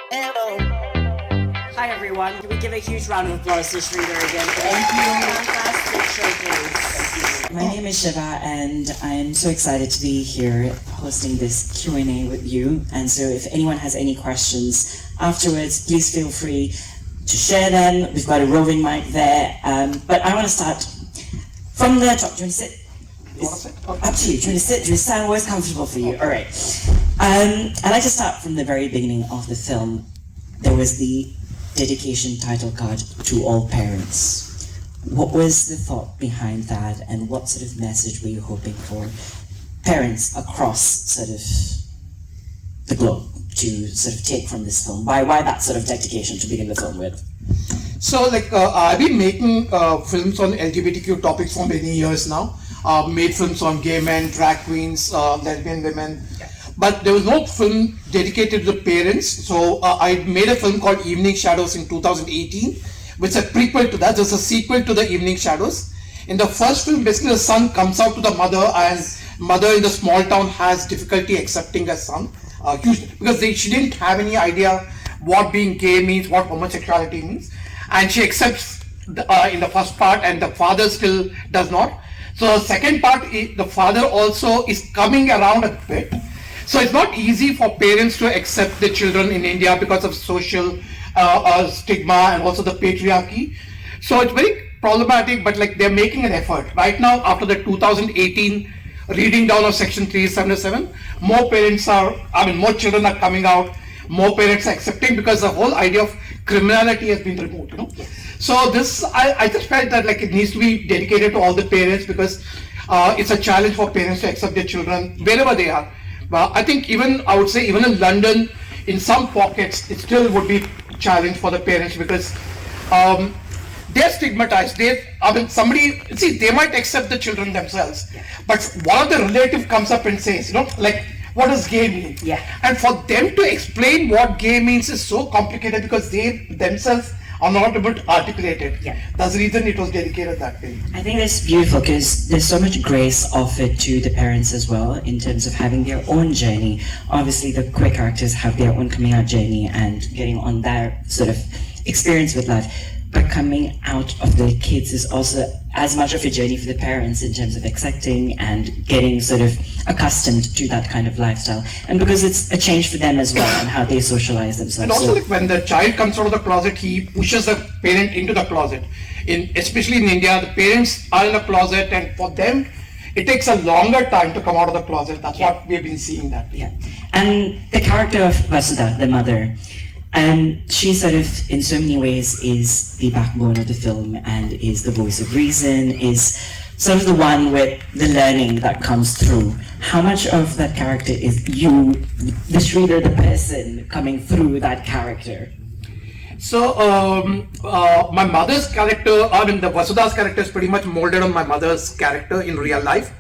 Hi everyone. Can we give a huge round of applause to Sridhar again? Thank you. Fantastic showcase. My name is Shiva and I'm so excited to be here hosting this Q&A with you. And so if anyone has any questions afterwards, please feel free to share them. We've got a roving mic there. But I want to start from the top. Do you want to sit? Up to you. Do you want to sit? Do you stand? Where's comfortable for you? All right. I'd like to start from the very beginning of the film. There was the dedication title card to all parents. What was the thought behind that, and what sort of message were you hoping for parents across sort of the globe to sort of take from this film? Why that sort of dedication to begin the film with? So I've been making films on LGBTQ topics for many years now. Made films on gay men, drag queens, lesbian women. But there was no film dedicated to the parents. So I made a film called Evening Shadows in 2018, which is a prequel to that. There's a sequel to the Evening Shadows. In the first film, basically the son comes out to the mother, and mother in the small town has difficulty accepting her son. Because she didn't have any idea what being gay means, what homosexuality means. And she accepts in the first part, and the father still does not. So the second part, the father also is coming around a bit. So it's not easy for parents to accept the children in India because of social stigma and also the patriarchy. So it's very problematic, but they're making an effort. Right now, after the 2018 reading down of Section 377, more children are coming out, more parents are accepting, because the whole idea of criminality has been removed, So this, I just felt that it needs to be dedicated to all the parents, because it's a challenge for parents to accept their children wherever they are. But I think even in London, in some pockets, it still would be a challenge for the parents, because they're stigmatized. They might accept the children themselves, but one of the relative comes up and says, what does gay mean? Yeah. And for them to explain what gay means is so complicated, because they themselves are not able to articulate it. Yeah. That's the reason it was dedicated that way. I think that's beautiful, because there's so much grace offered to the parents as well, in terms of having their own journey. Obviously, the queer characters have their own coming out journey and getting on their sort of experience with life. But coming out of the kids is also as much of a journey for the parents, in terms of accepting and getting sort of accustomed to that kind of lifestyle. And because it's a change for them as well, and how they socialize themselves. And also, when the child comes out of the closet, he pushes the parent into the closet. Especially in India, the parents are in the closet, and for them, it takes a longer time to come out of the closet. That's what we've been seeing that. Yeah. And the character of Vasudha, the mother, she sort of, in so many ways, is the backbone of the film, and is the voice of reason, is sort of the one with the learning that comes through. How much of that character is you, the Sridhar, the person, coming through that character? So, my mother's character, the Vasudha's character is pretty much molded on my mother's character in real life.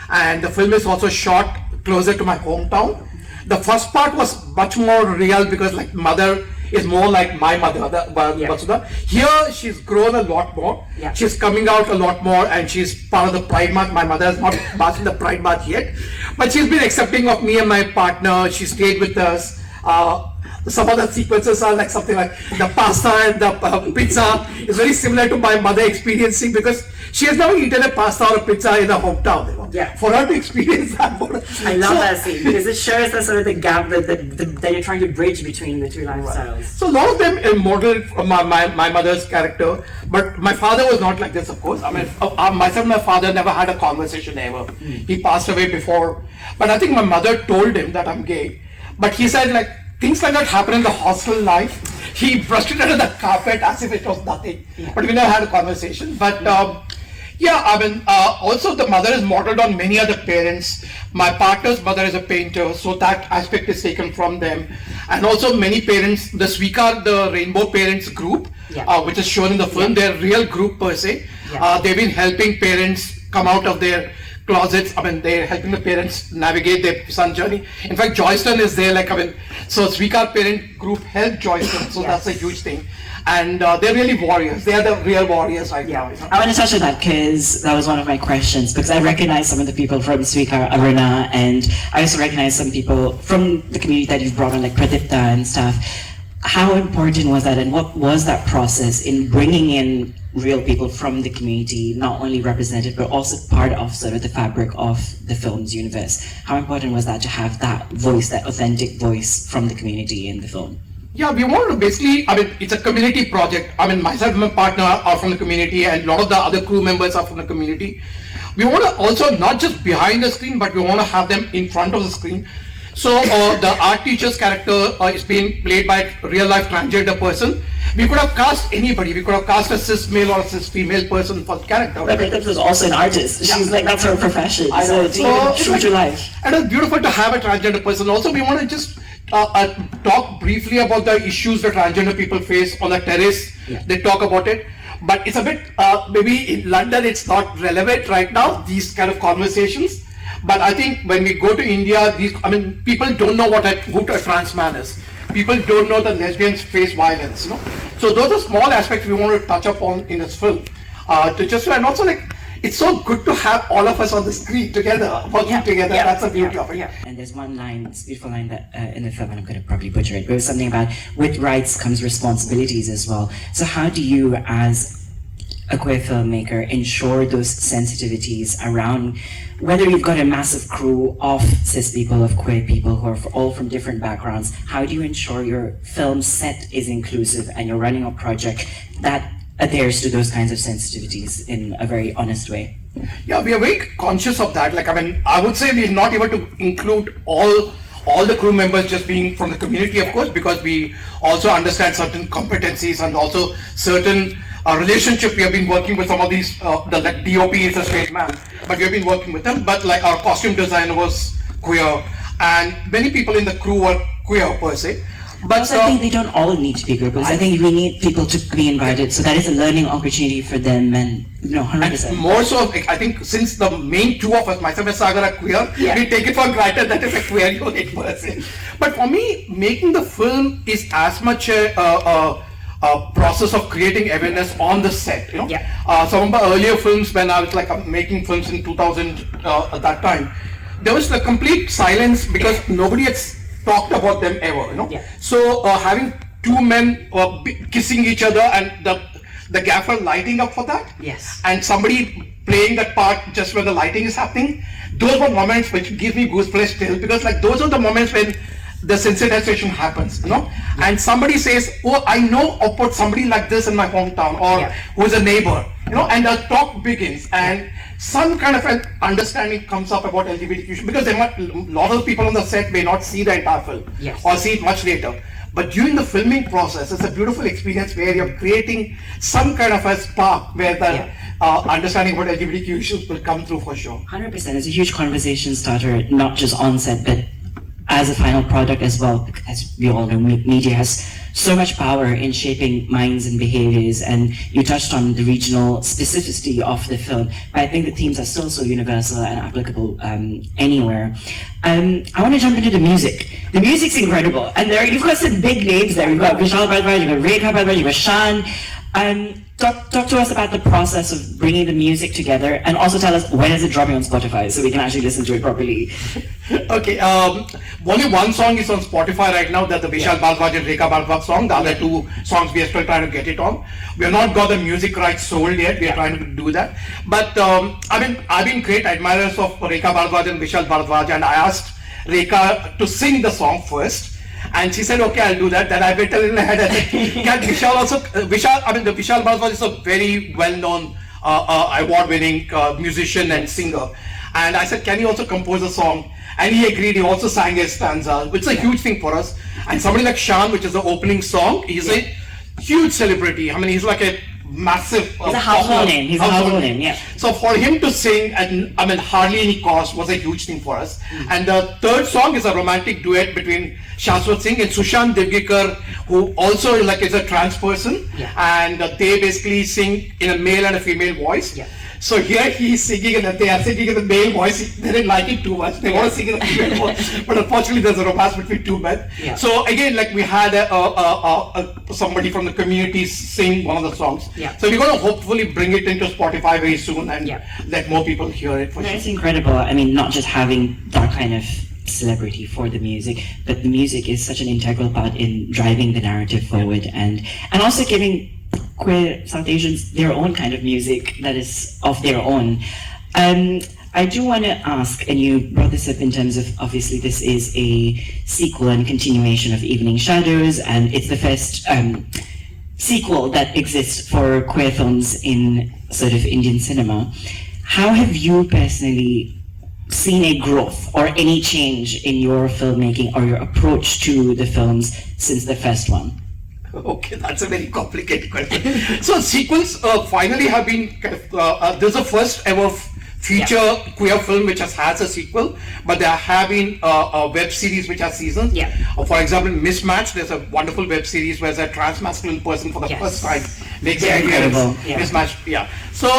And the film is also shot closer to my hometown. The first part was much more real, because mother is more like my mother, Vasudha. Here, she's grown a lot more. Yeah. She's coming out a lot more, and she's part of the Pride March. My mother has not marched in the Pride March yet, but she's been accepting of me and my partner. She stayed with us. Some of the sequences are something like the pasta and the pizza is very similar to my mother experiencing, because she has never eaten a pasta or a pizza in her hometown. Yeah. For her to experience that. I love that scene, because it shows the sort of the gap that you're trying to bridge between the two lifestyles. Right. So a lot of them modeled from my mother's character, but my father was not like this, of course. Myself and my father never had a conversation ever. He passed away before, but I think my mother told him that I'm gay, but he said things like that happen in the hostel life. He brushed it under the carpet as if it was nothing. Yeah. But we never had a conversation. But also the mother is modeled on many other parents. My partner's mother is a painter, so that aspect is taken from them. And also many parents, the Swikar, the Rainbow Parents group, which is shown in the film, they're a real group per se. Yeah. They've been helping parents come out of their closets. They're helping the parents navigate their son journey. In fact, Joyston is there, so Swikar parent group helped Joyston, so that's a huge thing. And they're really warriors. They are the real warriors right now. I want to touch on that, because that was one of my questions, because I recognize some of the people from Swikar Aruna, and I also recognize some people from the community that you've brought on, like Pradipta and stuff. how important was that, and what was that process in bringing in real people from the community, not only represented, but also part of sort of the fabric of the film's universe? How important was that to have that voice, that authentic voice from the community in the film? Yeah, we wanted to basically, it's a community project. Myself and my partner are from the community, and a lot of the other crew members are from the community. We want to also, not just behind the screen, but we want to have them in front of the screen. So the art teacher's character is being played by a real life transgender person. We could have cast anybody. We could have cast a cis male or a cis female person for the character. Rebecca was also an artist. She's like, that's her profession. So true to life. And it's beautiful to have a transgender person. Also, we want to just talk briefly about the issues that transgender people face on the terrace. Yeah. They talk about it. But it's a bit, maybe in London it's not relevant right now, these kind of conversations. But I think when we go to India, people don't know what who a trans man is. People don't know that lesbians face violence, So those are small aspects we want to touch upon in this film. And also it's so good to have all of us on the screen together, working together. That's the beauty of it. Yeah. And there's one line, this beautiful line that in the film, and I'm going to probably butcher it, but it was something about with rights comes responsibilities as well. So how do you, as a queer filmmaker, ensure those sensitivities around whether you've got a massive crew of cis people, of queer people who are all from different backgrounds? How do you ensure your film set is inclusive and you're running a project that adheres to those kinds of sensitivities in a very honest way? Yeah, we are very conscious of that. I would say we're not able to include all the crew members just being from the community, of course, because we also understand certain competencies and also certain relationship. We have been working with some of these, the DOP is a straight man, but we have been working with them. But our costume designer was queer, and many people in the crew were queer per se. But I think they don't all need to be queer, because I think we need people to be invited, so that is a learning opportunity for them, and 100%. And more so, I think since the main two of us, myself and Saagar, are queer, we take it for granted that is a queer unique person. But for me, making the film is as much a process of creating awareness on the set. Some of my earlier films, when I was making films in 2000 at that time, there was a complete silence because nobody had talked about them ever. So having two men kissing each other and the gaffer lighting up for that, and somebody playing that part just when the lighting is happening, those were moments which give me goosebumps still, because those are the moments when the sensitization happens, and somebody says, oh, I know about somebody like this in my hometown, or who's a neighbor, and the talk begins, and some kind of an understanding comes up about LGBTQ, because a lot of people on the set may not see the entire film, or see it much later. But during the filming process, it's a beautiful experience where you're creating some kind of a spark where the understanding about LGBTQ issues will come through for sure. 100%. It's a huge conversation starter, not just on set, but as a final product as well. As we all know, media has so much power in shaping minds and behaviors, and you touched on the regional specificity of the film, but I think the themes are still so universal and applicable anywhere. I want to jump into the music. The music's incredible, and you've got some big names there. You've got Vishal Bhardwaj, you've got Rekha Bhardwaj, you've got Shan. Talk to us about the process of bringing the music together, and also tell us when is it dropping on Spotify so we can actually listen to it properly. Okay, only one song is on Spotify right now, that's the Vishal Bhardwaj and Rekha Bhardwaj song. The other two songs we are still trying to get it on. We have not got the music rights sold yet, we are trying to do that. But I've been great admirers of Rekha Bhardwaj and Vishal Bhardwaj, and I asked Rekha to sing the song first. And she said, okay, I'll do that. Then I went a little ahead and said, can Vishal also, the Vishal Bhardwaj is a very well-known, award-winning musician and singer. And I said, can you also compose a song? And he agreed, he also sang a stanza, which is a huge thing for us. And somebody like Shan, which is the opening song, he's a huge celebrity. He's like a massive... He's a household name. He's a household name, yeah. So for him to sing at hardly any cost was a huge thing for us. And the third song is a romantic duet between Shashwat Singh and Sushant Devgekar, who also is a trans person. And they basically sing in a male and a female voice. So here he's singing and they are singing in the male voice. They didn't like it too much. They want to sing in the female voice. But unfortunately there's a romance between two men. So again, we had somebody from the community sing one of the songs. So we're going to hopefully bring it into Spotify very soon and let more people hear it for sure. It's incredible. Not just having that kind of celebrity for the music, but the music is such an integral part in driving the narrative forward and also giving queer South Asians their own kind of music that is of their own. I do want to ask, and you brought this up in terms of, obviously this is a sequel and continuation of Evening Shadows, and it's the first sequel that exists for queer films in sort of Indian cinema. How have you personally seen a growth or any change in your filmmaking or your approach to the films since the first one? Okay, that's a very complicated question. So sequels finally have been kind of, there's a first ever feature queer film which has a sequel, but there have been a web series which has seasons. For example, Mismatch, there's a wonderful web series where there's a trans-masculine person for the first time makes an appearance. Mismatch, So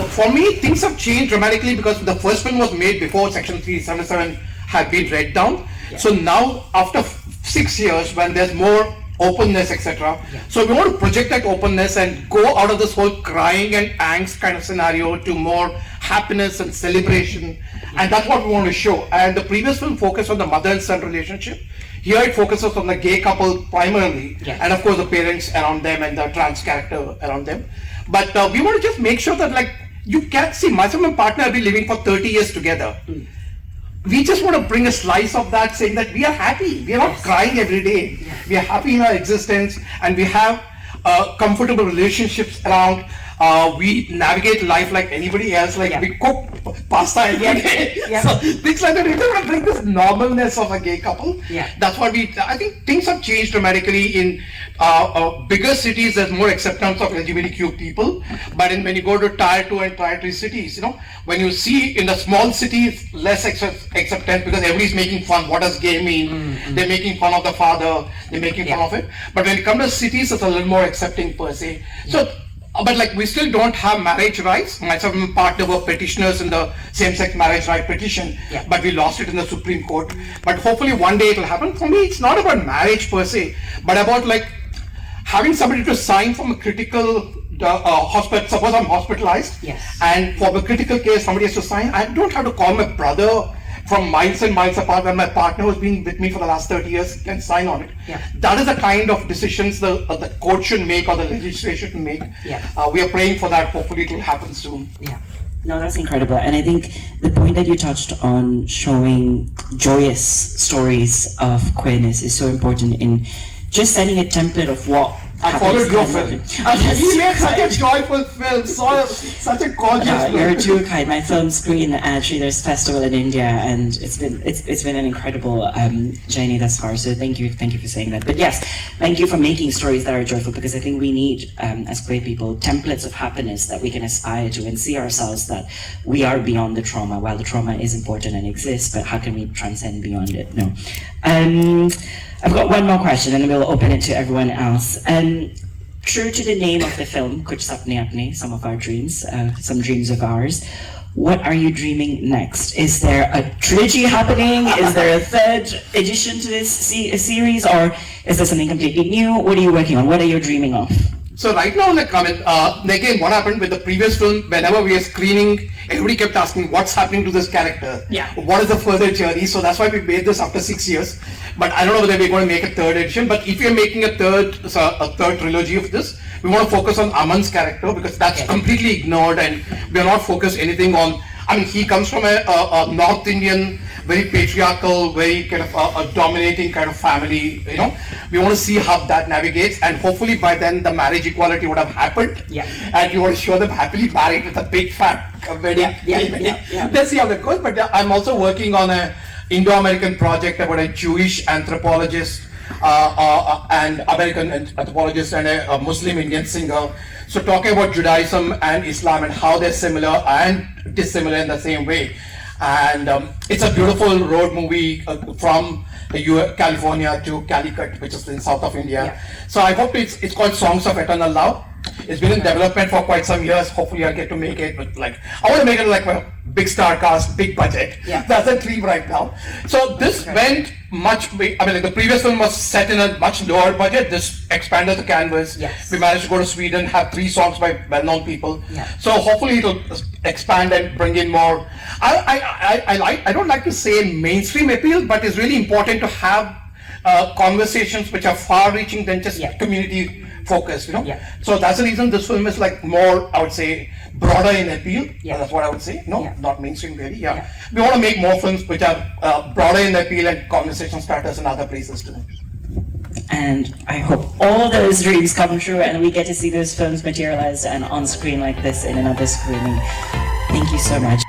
for me, things have changed dramatically because the first film was made before Section 377 had been read down. So now, after 6 years, when there's more openness, etc. So we want to project that openness and go out of this whole crying and angst kind of scenario to more happiness and celebration, and that's what we want to show. And the previous film focused on the mother and son relationship. Here it focuses on the gay couple primarily, and of course the parents around them and the trans character around them. But we want to just make sure that, like, you can see, myself and my partner have been living for 30 years together. We just want to bring a slice of that, saying that we are happy. We are not crying every day. We are happy in our existence, and we have comfortable relationships around. We navigate life like anybody else. Like we cook pasta every day. So things like that. We want to bring this normalness of a gay couple. That's what I think things have changed dramatically in bigger cities. There's more acceptance of LGBTQ people, but when you go to tier 2 and tier 3 cities, when you see in the small cities less acceptance because everybody's making fun. What does gay mean? They're making fun of the father. They're making fun of it. But when it comes to cities, it's a little more accepting per se. So. But like we still don't have marriage rights. Myself and my partner were petitioners in the same-sex marriage right petition, but we lost it in the Supreme Court. But hopefully one day it will happen. For me, it's not about marriage per se, but about like having somebody to sign from a critical hospital. Suppose I'm hospitalized, and for a critical case, somebody has to sign. I don't have to call my brother from miles and miles apart when my partner who's been with me for the last 30 years can sign on it. That is the kind of decisions the court should make or the legislature should make. We are praying for that. Hopefully it will happen soon. No, that's incredible. And I think the point that you touched on, showing joyous stories of queerness, is so important in just setting a template of what I followed your film. You made such a joyful film, such a gorgeous film. You're too kind. My film screened at Sridhar's festival in India, and it's been an incredible journey thus far. So thank you for saying that. But yes, thank you for making stories that are joyful, because I think we need, as queer people, templates of happiness that we can aspire to and see ourselves that we are beyond the trauma. While the trauma is important and exists, but how can we transcend beyond it? No. I've got one more question, and then we'll open it to everyone else. True to the name of the film, Kuch Sapney Apne, some of our dreams, some dreams of ours, what are you dreaming next? Is there a trilogy happening? Is there a third edition to this series, or is there something completely new? What are you working on? What are you dreaming of? So right now, again, what happened with the previous film, whenever we were screening, everybody kept asking, what's happening to this character? What is the further journey? So that's why we made this after 6 years. But I don't know whether we're going to make a third edition. But if you're making a third trilogy of this, we want to focus on Aman's character, because that's completely ignored, and we're not focused anything on. I mean, he comes from a North Indian, very patriarchal, very kind of a dominating kind of family. We want to see how that navigates, and hopefully by then the marriage equality would have happened. And we want to show them happily married with a big fat wedding. Let's see how that goes. But I'm also working on a Indo-American project about a Jewish anthropologist and American anthropologist and a Muslim Indian singer. So talking about Judaism and Islam and how they're similar and dissimilar in the same way. And it's a beautiful road movie from California to Calicut, which is in south of India. So I hope it's called Songs of Eternal Love. It's been in development for quite some years. Hopefully I get to make it with I want to make it like a big star cast, big budget. Yeah. That's a dream right now. So this went much big. I mean, like the previous film was set in a much lower budget. This expanded the canvas. Yes. We managed to go to Sweden, have 3 songs by well-known people. Yeah. So hopefully it'll expand and bring in more. I don't like to say mainstream appeal, but it's really important to have conversations which are far-reaching than just community focused, you know. Yeah. So that's the reason this film is more, I would say, broader in appeal. Yeah. That's what I would say. No, Yeah. not mainstream really. Yeah. We want to make more films which are broader in appeal and conversation starters in other places too. And I hope all those dreams come true and we get to see those films materialized and on screen like this in another screening. Thank you so much.